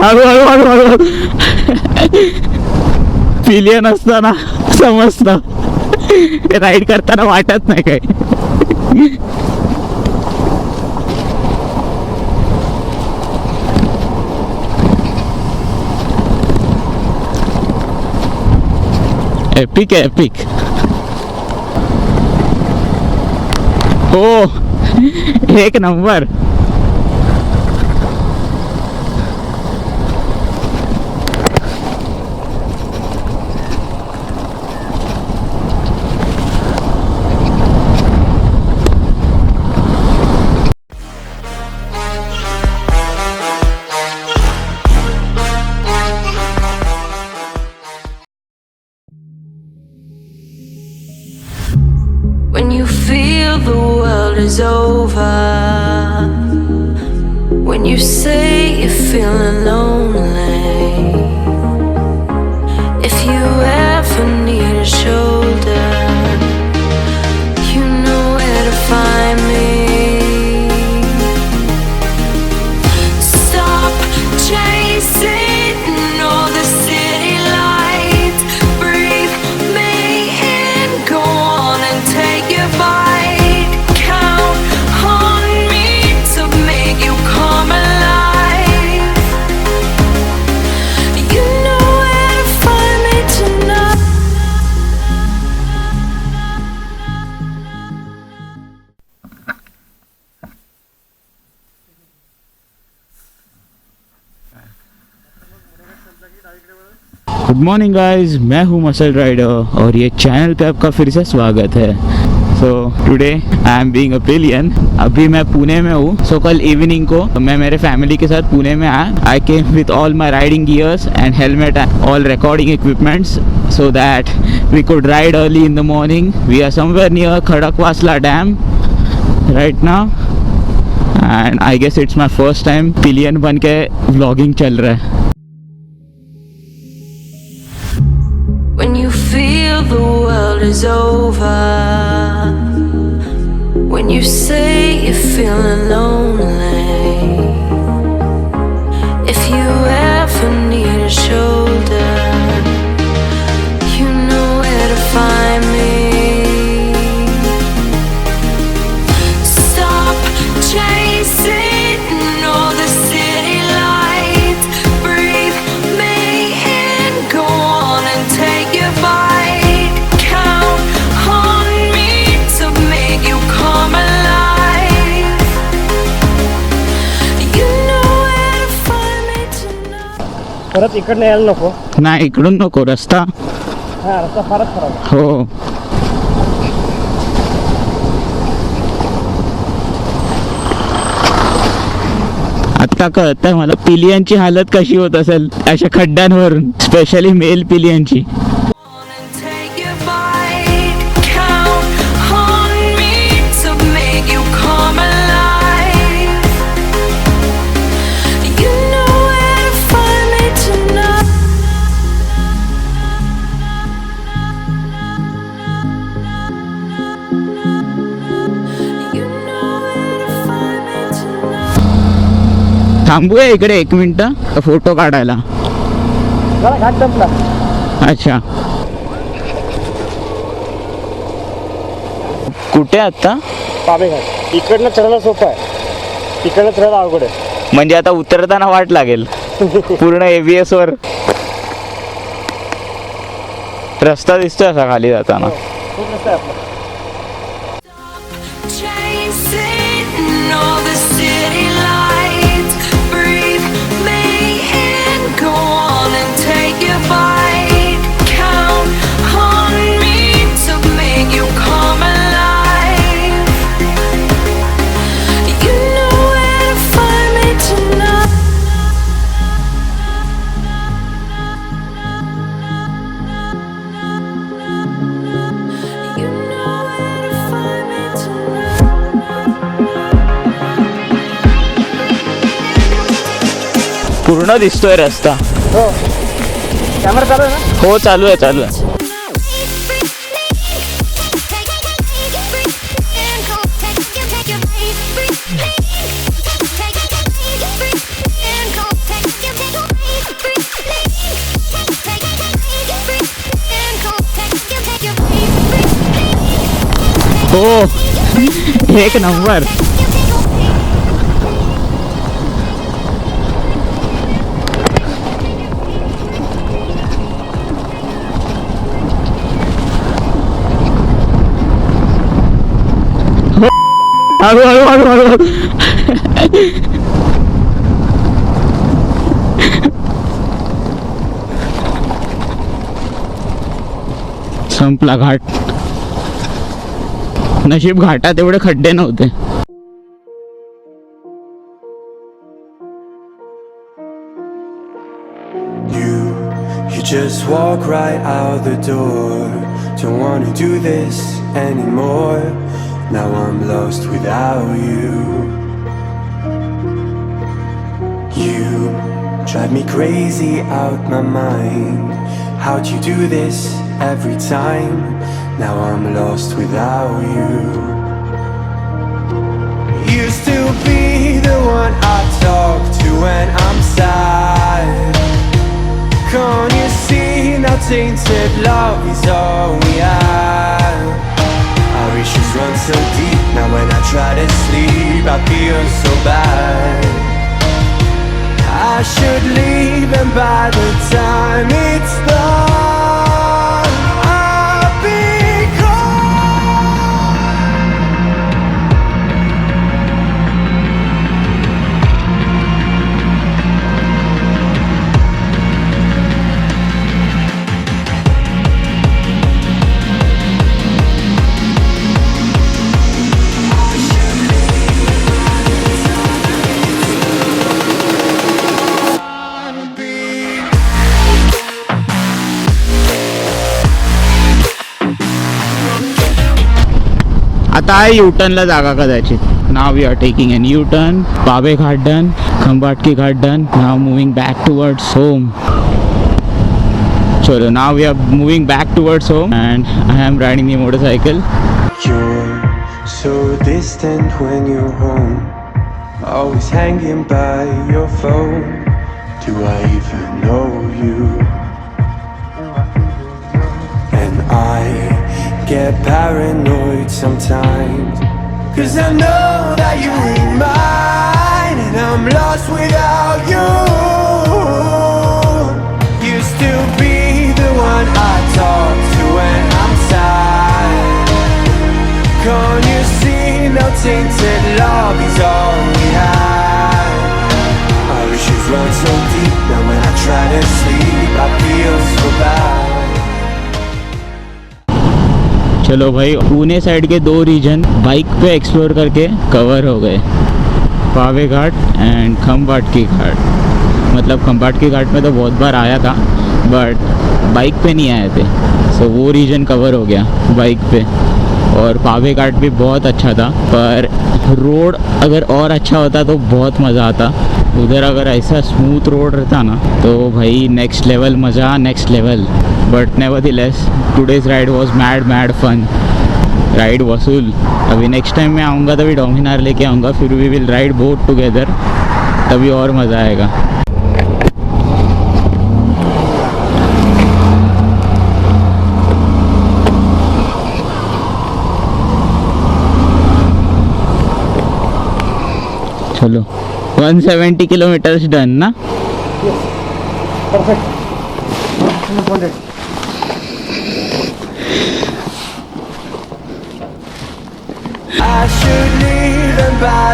हळू हळू हळू हळू पिलियन असताना समजतं, राईड करताना वाटत नाही काही. एपिक आहे एपिक. हो एक number. When you feel the world is over, when you say you're feeling lonely, if you ever need a shoulder, you know where to find me. Stop chasing all the city lights, breathe me in, go on and take your bite. Count on me to make you come alive. You know where to find me tonight. Good morning guys, मैं हूँ muscle rider और ये channel पे आपका फिर से स्वागत है. So today I am being a pillion. अभी मैं पुणे में हूँ. सो कल इवनिंग को मैं मेरे फैमिली के साथ पुणे में आया. I came with all my riding gears and helmet and all recording equipments so that we could ride early in the morning. We are somewhere near Khadakwasla Dam right now and I guess it's my first time Pillion बन के vlogging चल रहा है. When you feel the world is over, when you say you're feeling lonely, if you ever need a shoulder, you know where to find me. Stop chasing all the city lights, breathe me in, go on and take your bite. Count on me to make you come alive. You know where to find me tonight. परत इकडनं यायला नको. नाही इकडून नको, रस्ता हा रस्ता फारच खराब आहे. हो. आता कळतंय मला पिलियनची हालत कशी होत असेल अशा खड्ड्यांवरून, स्पेशली मेल पिलियनची. On and take your bite. Count on me to make you come alive. You know where to find me tonight. You know where to find me tonight. थांबूया इकडे एक मिनिट फोटो काढायला. मला घाट संपला. अच्छा, कुठे आता? पाबे घाट. इकडनं चढायला सोपं आहे, तिकडनं चढायला अवघड आहे. म्हणजे आता उतरताना वाट लागेल पूर्ण ABS वर. रस्ता दिसतोय असा खाली जाताना. खूप रस्ता आहे आपला. Chasing all the city lights, breathe me in, go on and take your bite. Count on me to make you come alive. You know where to find me tonight. You know where to find me tonight. पूर्ण दिसतोय रस्ता. हो camera चालू आहे ना. हो चालू आहे चालू आहे. Take ओ एक नंबर. हळू हळू हळू हळू. संपला घाट. नशीब घाटात एवढे खड्डे नव्हते. You just walk right out the door. Don't wanna do this anymore. Now I'm lost without you. You drive me crazy out my mind. How'd you do this every time? Now I'm lost without you. Used to be the one I talk to when I'm sad. Can't you see now tainted love is all we have? Our issues run so deep. Now when I try to sleep I feel so bad. I should leave and by the time it's done I'll be आता आहे U-turnला जागा कदाचित. Now we are taking an U-turn. Pabe Ghat done, Khambatki Ghat done. Now moving back towards home. Chalo, now we are moving back towards home and I am riding the motorcycle. You're so distant when you're home. Always hanging by your phone. Do I even know you? And I get paranoid sometimes, 'cause I know that you ain't mine, and I'm lost without you. Used to be the one I talk to when I'm sad. Can't you see now tainted love is all we have? Our issues run so deep. Now when I try to sleep I feel so bad. चलो भाई, Pune side के 2 reason bike पे explore करके cover हो गए. पावे घाट and खम्बाटकी घाट. मतलब खम्बाटकी घाट में तो बहुत बार आया था बट बाइक पे नहीं आए थे. सो वो रीजन कवर हो गया बाइक पे. और पावे घाट भी बहुत अच्छा था, पर रोड अगर और अच्छा होता तो बहुत मज़ा आता. उधर अगर ऐसा स्मूथ रोड रहता ना तो भाई नेक्स्ट लेवल मज़ा, next level. But nevertheless today's ride was mad fun. Ride वसूल. अभी नेक्स्ट टाइम मैं आऊँगा तभी डोमिनार लेके आऊँगा, फिर we will ride both together, तभी और मज़ा आएगा. चलो 170 किलोमीटर्स डन ना. Perfect. 100. I should leave and by